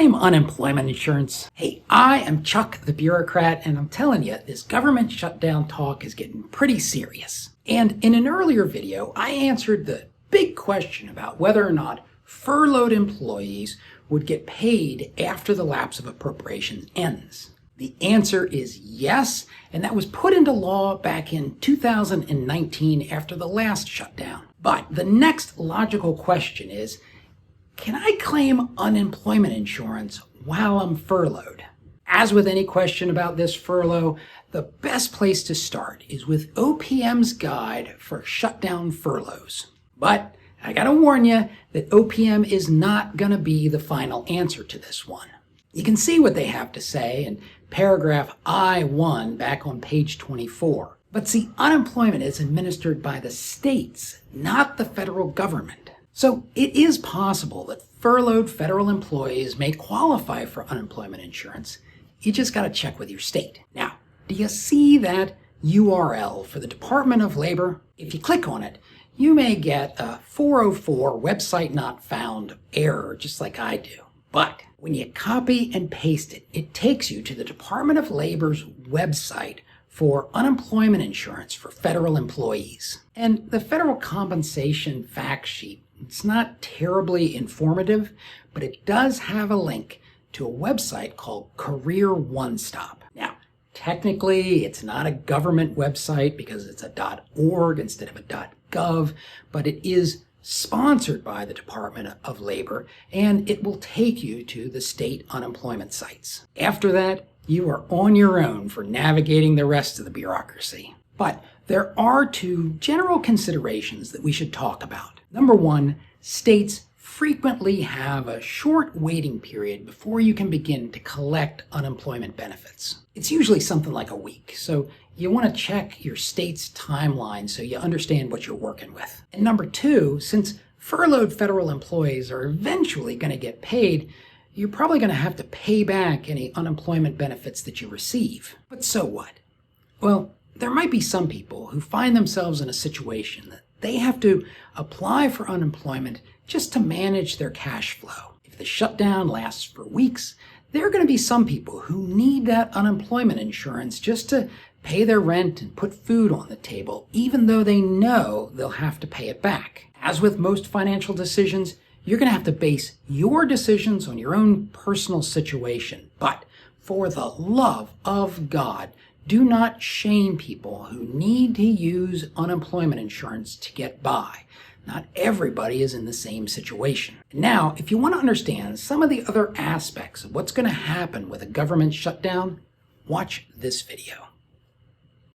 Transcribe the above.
claim unemployment insurance? Hey, I am Chuck the bureaucrat, and I'm telling you, this government shutdown talk is getting pretty serious. And in an earlier video, I answered the big question about whether or not furloughed employees would get paid after the lapse of appropriations ends. The answer is yes, and that was put into law back in 2019 after the last shutdown. But the next logical question is, can I claim unemployment insurance while I'm furloughed? As with any question about this furlough, the best place to start is with OPM's guide for shutdown furloughs. But I gotta warn you that OPM is not gonna be the final answer to this one. You can see what they have to say in paragraph I-1 back on page 24. But see, unemployment is administered by the states, not the federal government. So it is possible that furloughed federal employees may qualify for unemployment insurance. You just got to check with your state. Now, do you see that URL for the Department of Labor? If you click on it, you may get a 404 website not found error, just like I do. But when you copy and paste it, it takes you to the Department of Labor's website for unemployment insurance for federal employees. And the federal compensation fact sheet, it's not terribly informative, but it does have a link to a website called Career One Stop. Now, technically, it's not a government website because it's a .org instead of a .gov, but it is sponsored by the Department of Labor, and it will take you to the state unemployment sites. After that, you are on your own for navigating the rest of the bureaucracy. But there are two general considerations that we should talk about. Number one, states frequently have a short waiting period before you can begin to collect unemployment benefits. It's usually something like a week, so you want to check your state's timeline so you understand what you're working with. And number two, since furloughed federal employees are eventually going to get paid, you're probably going to have to pay back any unemployment benefits that you receive. But so what? Well, there might be some people who find themselves in a situation that they have to apply for unemployment just to manage their cash flow. If the shutdown lasts for weeks, there are going to be some people who need that unemployment insurance just to pay their rent and put food on the table, even though they know they'll have to pay it back. As with most financial decisions, you're going to have to base your decisions on your own personal situation. But for the love of God, do not shame people who need to use unemployment insurance to get by. Not everybody is in the same situation. Now, if you want to understand some of the other aspects of what's going to happen with a government shutdown, watch this video.